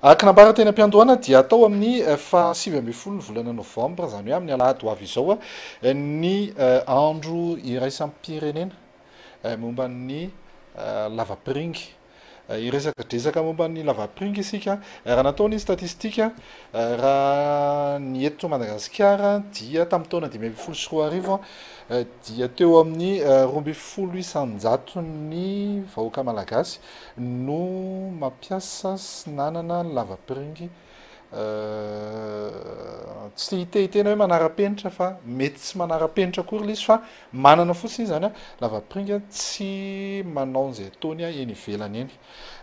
Akinambara teny am-piandohana dia atao amin'ny fa 8 volana novambra zany hoe amin'ny alahady ho avy izao ny andro iraisam-pirenena momba ny lavapiringy iresaka dresaka momba ny lavapiringy isika raha nataony statistika raha ny eto Madagasikara dia tamin'ny taona 2014 dia teo amin'ny 2,700 ny vahoaka malagasy no mampiasa sy nanana lavapiringy tsy hitena hoe manara-penitra fa mety tsy manara-penitra kory ilay izy fa manana fotsiny zany lavapiringy tsy manao izay ataony eny ivelany eny.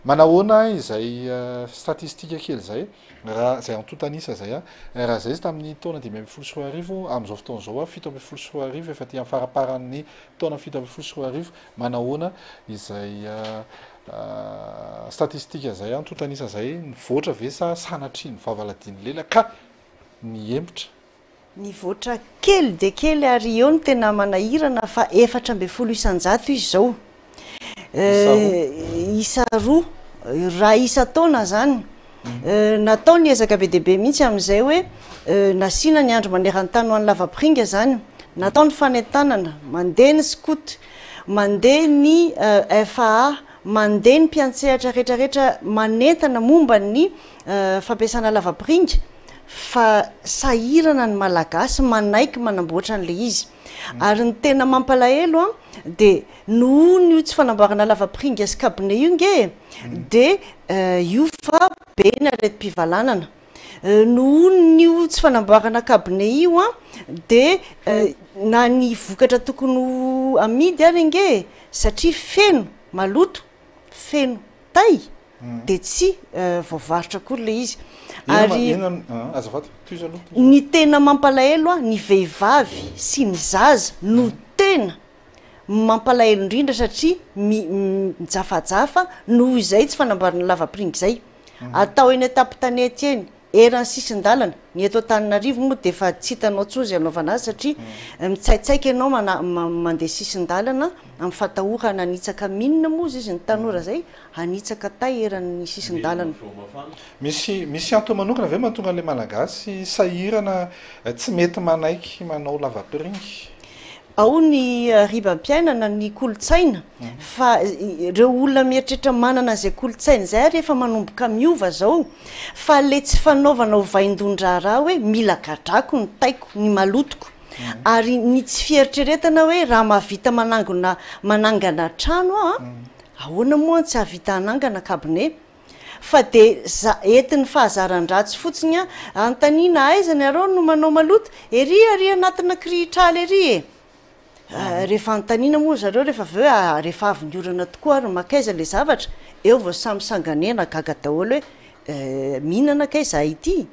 Manahoana izay statistika kely zay raha izay antontanisa zay raha izay tamin'ny taona 2014 amin'izao fotoana izao 7 efa ty amin'ny faraparan'ny taona 7 manahoana izay statistika zay antontanisa zay nivoatra ve sa sanatriny vavaladiany lela ka niempotra nivoatra kely de kely ary eo ny tena manahirana fa 4,7 isan-jato izy zao isa roa raha isa taona zany natao ny ezaka be deaibe mihitsy amin'izay hoe nasina ny andro manerantany ho an'ny lavapiringa zany natao ny fanentanana mandeha ny scout mandeha ny FAA mandeha ny mpiantsehatra rehetrarehetra manentana momba ny fampiasana lavapiringa fa sahirana ny malagasy manaiky manamboatra an'le izy ary ny tena mampalahelo de noho ny io tsy fanamboarana lavapiringa sy kabine io nge de io fa be ny areti-pivalanana noho ny io tsy fanamboarana kabine io de na ny vokatra tokony amidy ary nge satria feno maloto feno tay de tsy voavarotra kory le izy ary ny tena mampalahelo ny vehivavy sy ny zaza no tena mampalahelo indrindra satria mijafajafa noho izay tsy fanamboarana lavapiringa zay atao eny atapo tanety eny eran'ny sisin-dalana ny eto Antananarivo moa de efa tsy hitanao tsozy anaovana azy satria mitsaitsaika ianao mandeha sisin-dalana amin'ny fatahorana anitsaka minina moa izy ny tanora zay anitsaka tay eran'ny sisin-dalana misy antony manokana ve mahatonga an'le malagasy sahirana tsy mety manaiky manao lavapiringy ao ny ribam-piainana ny kolotsaina fa ireo olona mieritreritra manana izay kolotsaina zay rehefa manomboka miova zao fa le tsy fanaovana ho vaindon-draharaha hoe mila gadrako ny taiko ny malotoko ary ny tsy fieritreretana hoe raha mahavita manangana trano ahoana moa tsy havita hanangana kabine fa de entin'ny fahazaran-dratsy fotsiny antanina aizany areo no manao maloto ery ary anatina krihitraly ery rehefa antanina moa zareo rehefa aveo rehefa avy ny orana tokoa ary makaiza le zavatra eo vao samy sanganena gaga daholo hoe mihinana kaiza ity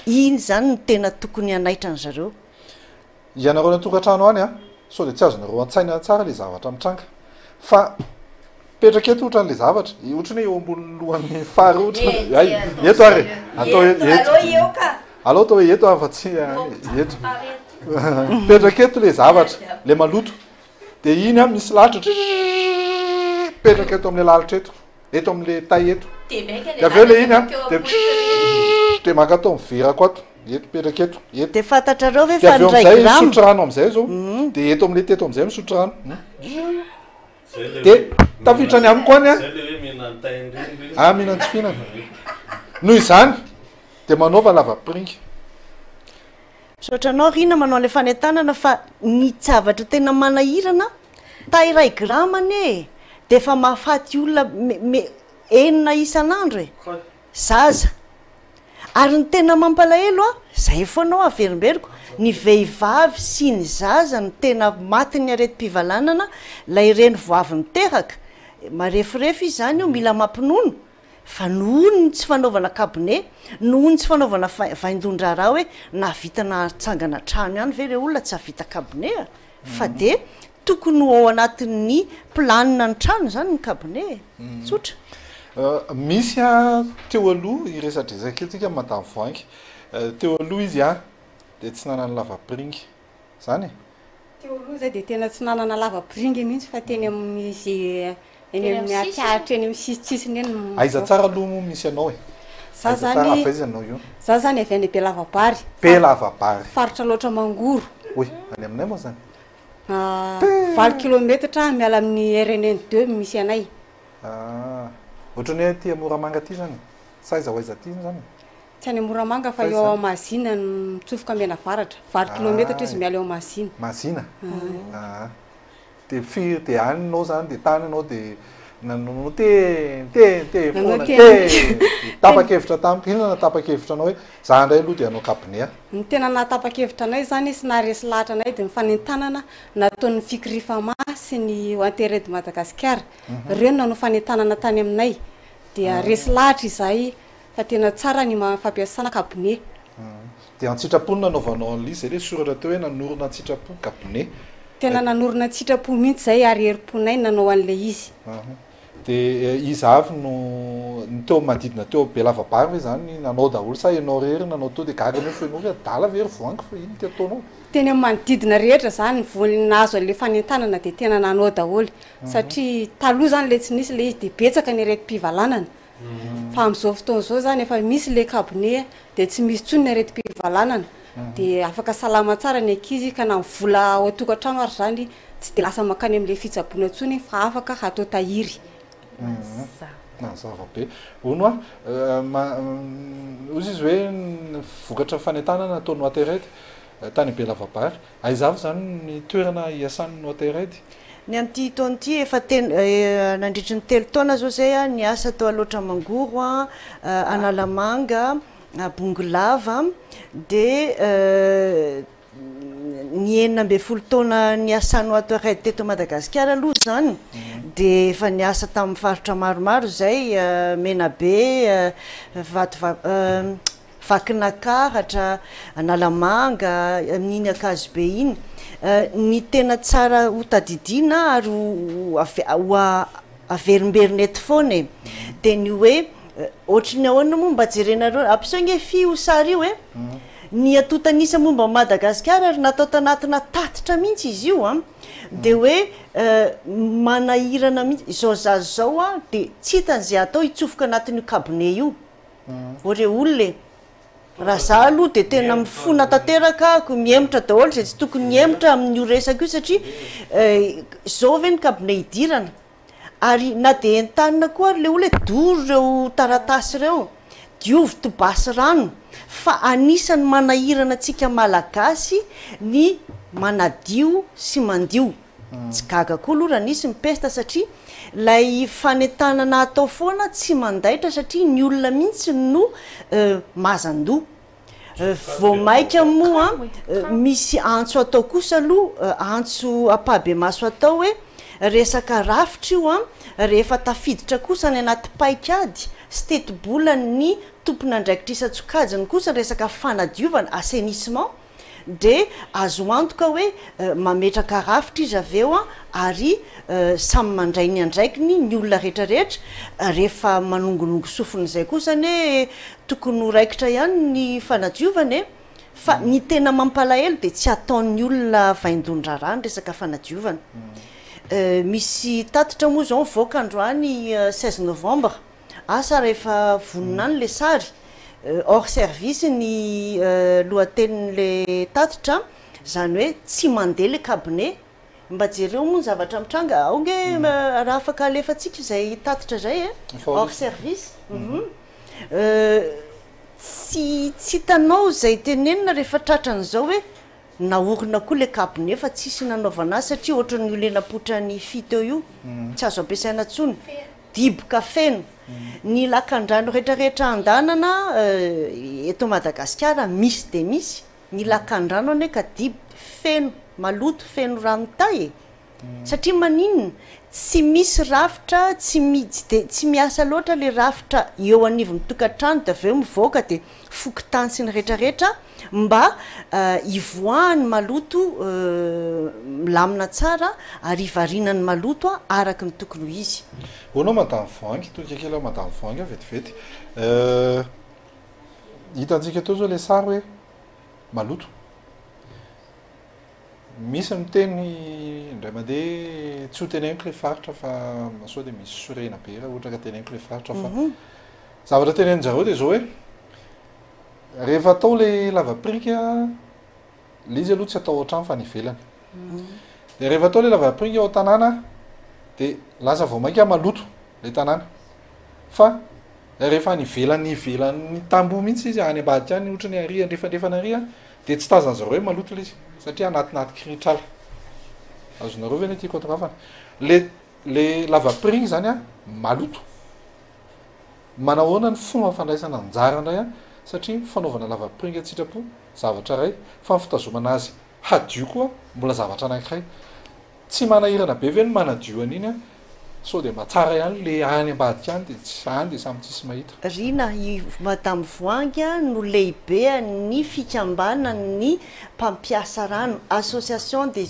iny zany no tena tokony hanaitra ny zareo ianareo natokantrano any so de tsy azonareo an-tsaina tsara le zavatra mitranga fa petraka eto ohatra n'le zavatra ohatrany hoe eo ambony lohan'ny fary ohatra eto ary atao alo atao hoe eto fa tsy eto petraka eto le zavatra le maloto de iny misy lalitra petraka eto amin'le lalitra eto amin'le tay eto de aveo le iny de maka atao miverako ato eto petraka eto de fantatrareo ve fa ndray misotro rano am'izay zao de eto amin'le teto am'izay misotro rano de tafitra ny amiko any mihinan-tsy fihinana noho izany de manaova lavapiringa soatranao rina manao le fanentanana fa ny zavatra tena manahirana tay ray gramany de efa mahafaty olona enina isan'andro zaza ary ny tena mampalahelo zay foanao averimberiko ny vehivavy sy ny zaza ny tena maty ny areti-pivalanana lay reny voavy miteraka marefirefy izy zany io mila mampinono fa noho ny tsy fanaovana kabine noho ny tsy fanaovana vaindon-draharaha hoe navitana tsangana trano ihany ve le olona tsy havita kabine fa de tokony ao anatin'ny planina ny trano zany ny kabine tsotra misy teo aloha iresadresaka tsika madame voangy teo aloha izy de tsy nanana lavapiringy zany teo aloha zay de tena tsy nanana lavapiringy mihitsy fa teny amin'izy eny amin'ny atiaritra eny amin'ny sisitsisiny eny aiza tsara aloha misy anao za zany afaizanao io za zany avy any be lavabary be lavabary faritra loatra mangoro oy any aminay moa zany 20 kilometatra miala amin'ny RN2 misy anay ohatrany hoe ty Moramanga ty zany sa iza hoaiza ty zany tsy any Moramanga fa eo Mazina mitsofoka mena varatra 20 kilometatra izy miala eo Mazina Mazina de firy de aninao zany de tany anao de nanao te fona tapa-kevitra tamiko inona natapa-kevitra anao hoe za ndray aloha de anao Kapiné ny tena natapa-kevitra anay zany sy naresy lahatra anay de mifanentanana nataon'ny fikirifa sy ny enterré de Madagasikara reo nanao fanentanana tany aminay de resy lahatra izay fa tena tsara ny fampiasana Kapiné de an-tsitraponina nanaovanao an'lizy zay le soratra teo hoe nanorona an-tsitrapo Kapiné tena nanorona an-tsitrapo mihitsy zay ary herim-ponay nanao an'le izy de iza avy no teo manodidina teo be lavabary hoe zany nanao daholo sa ianao rery nanao to de gaga nao foinao hoe adala very voangy fa ino ty ataonao teny amin'ny manodidina rehetra zany vonazo an'le fanentanana de tena nanao daholo satria taloha zany le tsy nisy le izy de betsaka ny areti-pivalanana fa amin'izao fotoana zao zany efa misy le Kapiné de tsy misy tsony ny areti-pivalanana de afaka salama tsara ny ankizy ka na vola ao an-tokantrano ary zany tsy de lasa makany amin'le fitsaboana tsony fa afaka hatao tahiry zava-be ono ozy izy hoe vokatra fanentanana ataon'ny Waterred tany be lavabary aizavy zany ny toerana iasan'ny Waterred ny am'ty taon'ty efa nandritry ny 3 taona zao zay ny asa tao aloatra mangoro Analamanga Bongolava de ny 9 taona ny asan'ny Waterred teto Madagasikara aloha zany de efa niasa tamin'ny faritra maromaro zay Menabe Vakinakaratra Analamanga amin'iny Akazobe iny ny tena tsara ho tadidina ary averimberina eto foana de ny hoe ohatrany ahoana moa mba jerenareo ampisaogne fio sary io ny atotanisa momba Madagasikara ary natao tanatina tatitra mihitsy izy io de hoe manahirana mihitsy zao zazy zao de tsy hitan'zay atao hitsofoka anatin'io Kapiné io ore olona raha za aloha de tena mifona tanteraka ko miemitra daholo zay tsy tokony miemitra amin'io resaka io satria zao ve ny Kapiné idirana ary na de entanina koa ary le olona doro reo taratasy reo diovy tobasy rano fa anisany manahirana antsika malagasy ny manadio sy mandio tsy gaga koa aloha raha nisy mipesta satria lay fanentanana atao foana tsy mandaitra satria ny olona mihitsy no mazandoa voamaika moa misy antso atao kosa aloha antso apabe maso atao hoe resaka rafitra io rehefa tafiditra kosa ny anaty paikady sy teti-bola ny tompon'andraikitra isa-tsokajiny kosa resaka fanadiovana assainissement de azo antoka hoe mametraka rafitra izy aveo ary samy mandray ny andraikiny ny olona rehetrarehetra rehefa manongonongo sofin'izay kosa ny tokony ho raikitra ihany ny fanadiovana fa ny tena mampalahelo de tsy ataon'ny olona vaindondra rany resaka fanadiovana misy tatitra moa zao mivoaka androany 16 novembre asa rehefa vonina any le sary hors service ny lohatenin'le tatitra zany hoe tsy mandeha le Kapiné mba jereo moa ny zavatra mitranga aoge raha afaka alefatsika zay tatitra zay hors service tsy hitanao zay tenenina rehefa tratran'izao hoe naorina koa le Kapiné fa tsisy nanaovana azy satria ohatran'ny olenapotra ny fito io tsy azo ampiasaina tsony diboka feno ny lakan-drano rehetrarehetra andanana eto Madagasikara misy de misy ny lakan-drano ane ka dibo feno maloto feno ranotay satria maninona tsy misy rafitra tsy miasa loatra le rafitra eo anivon'ny tokantrano de aveo mivoaka de foky-tany sy ny rehetrarehetra mba ivoahany maloto milamina tsara ary ivarinany maloto araka ny tokony ho izy honao madame voangy tokakela madame voangy vetivety hitantsika teo zao le sary hoe maloto misy miteny indray mandeha tsy ho teneniko le faritra fa sao de misy sorena be raha ohatra ka teneniko le faritra fa zavatra tenen'jareo dia zao hoe rehefa atao le lavaprika le izy aloha tsy atao ohatrany fa ny ivelany dia rehefa atao le lavaprika ao tanàna dia lasa vao mainka maloto le tanàna fa rehefa ny ivelan'ny tamboho mihitsy izy any ambadika any ohatra ny aria ndrefandrefana aria dia tsy tazana zareo hoe maloto le izy satria anatinaty kiritrala azonareo ve ny tiako atokafana le lavaprika zany a maloto manao ahoana ny fomba fandraisana anjara indray a satria fanaovana lavaprika tsitrapo zavatra ray fa ny fitazomana azy hadio koa mbola zavatra anankiray tsy manahirana be ve ny manadio an'iny a sao dia mba tsara ihany le any ambadika any dia tsy any dia samy tsisy mahita rina i madame voanga no lehibe ny fikambana ny mpampiasa rano association des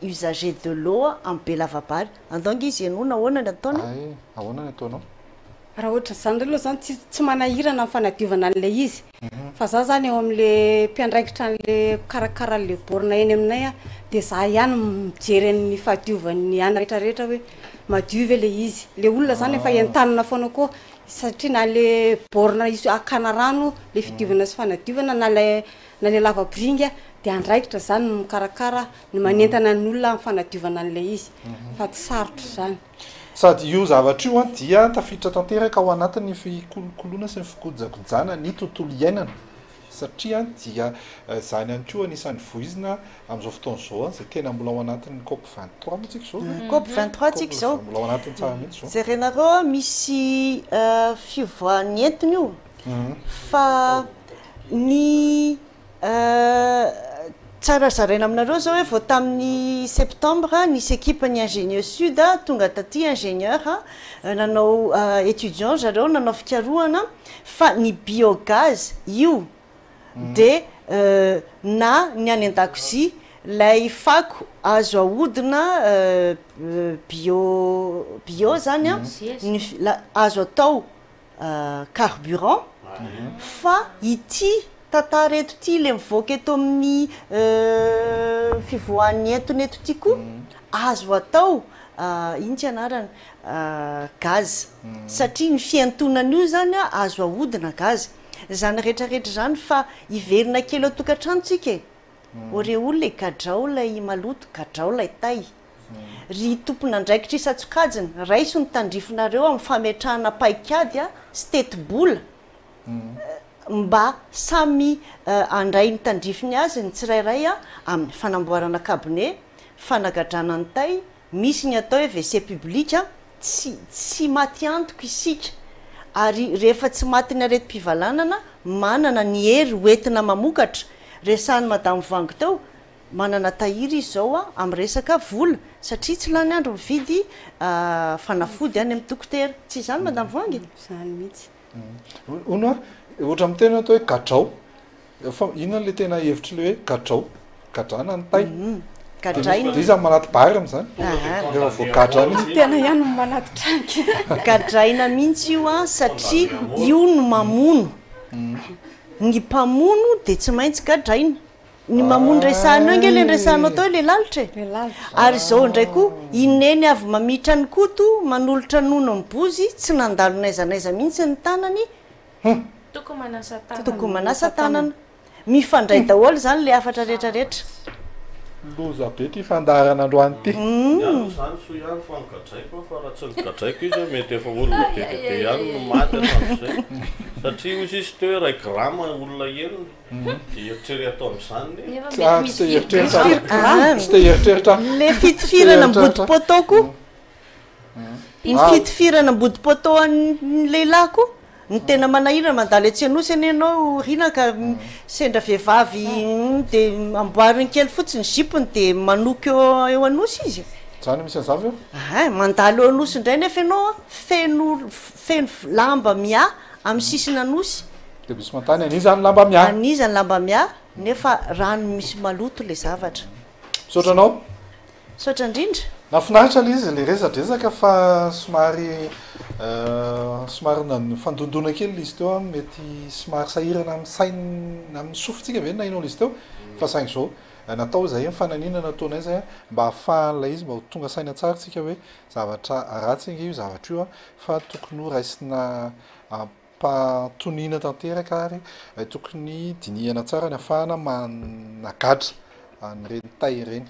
usagers de l'eau amin'ny Belavabary andonga izy enona ahoana ny ataona ahoana ny ataonao raha ohatra zany aloha zany tsy manahirana amin'ny fanadiovana an'ilay izy fa za zany eo amin'le mpiandraikitra an'le karakara le borina eny aminay a dia za ihany mijery ny fahadiovan'ny any rehetrarehetra hoe madio ve le izy le olona zany efa entanina foana koa satria na le borina izy akana rano le fidiovana sy fanadiovana na le lavabringa dia andraikitra zany no mikarakara ny manentana ny olona amin'ny fanadiovana an'ilay izy fa tsy sarotra zany sady io zavatra io a dia tafiditra tanteraka ao anatin'ny fikolokoloana sy ny fikojakojana ny tontolo iainana satria dia zany any koa anisan'ny voizina amin'izao fotoana zao a zay tena mbola ao anatin'ny COP 23 mitsika zao COP 23 tsika zao mbola ao anatin'ny tsara mihitsy zao jerenareo misy fivoahany entiny io fa ny tsara zaraina aminareo zao hoe vao tamin'ny septembre nisy équipe ny ingénieur sud tonga taty ingénieur nanao étudiant zareo nanao fikarohana fa ny biogaz io dia na ny any an-dakozia lay fako azo ahodina bio zany a azo atao carburant fa ity tantara eto ty le mivoaka eto amin'ny fivoahan'ny entony eto ty koa azo atao ino tsy anarany gaz satria ny fiantonana io zany a azo ahodina gaz zany rehetrarehetra zany fa iverina kely ao tokantranotsika ore olona gadrao lay maloto gadrao lay tay ry tompona andraikitra isatsokajiny raiso ny tandrifinareo amin'ny fametrahana paikady a sy tetibola mba samy andray ny tandrifiny azy ny tsirairay a amin'ny fanamboarana cabinet fanagadrana ny tay misy ny atao hoe WC public a tsy maty antoko isika ary rehefa tsy maty ny areti-pivalanana manana ny hery hoentina mamokatra resany madame Voangy teo manana tahiry izy zao a amin'ny resaka vola satria tsy lany andro mividy fanafody any amin'ny dokotera tsy izany madame Voangy zany mihitsy ono ohatra amin'ny tena atao hoe gadrao fa inona le tena hevitra le hoe gadrao gadrana ny tay gadraina izy manaty bary am'izany rehefa voagadrana izy tena ihany no manaty tranky gadraina mihitsy io a satria io no mamono ny mpamono dia tsy maintsy gadraina ny mamono resahanao nge le resahanao tao le lalitra ary zao ndray koa ineny avy mamitra ny koto manolotra nono ny bozy tsy nandalo naizanaiza mihitsy ny tanany toko manasa tanana mifandray daholo zany le afatra rehetrarehetra loza be ty fandarana androany ty zany so ihany fa nigadraiko fa raha tsy nigadraiko izy mety efa olona be dia be ihany no maty atam'izay satria izy izy teo hoe ray grama olona enina dia eritrery atao amin'izany tsy te eritreritra le fitifirana ambody potoko ny fitifirana ambody poto an'ny lehilahyko ny tena manahirana mandalo etsy anosy any ianao rina ka sendra vehivavy dia amboariny kely fotsiny zipony dia manoko eo anosy izy zany misy an'zavy eo mandalo eo anosy indray nefa ianao feno lamba mia amin'ny sisiny anosy dia misy mantany anizany lamba mia anizany lamba mia nefa rano misy maloto le zavatra misaotranao saotra indrindra nafinaritra le izy le resadresaka fa somary fandondona kely izy teo a mety somary sahirana amin'ny saina amin'ny sofintsika ve nainao izy teo fa saingy zao natao zay mifananina nataonay zay a mba hahafahan'ilay izy mba tonga saina tsara tsika hoe zavatra ratsy io zavatra io a fa tokony ho raisina mampatonina tanteraka ary tokony dinihana tsara ny afahana managatra an'ireny tay ireny.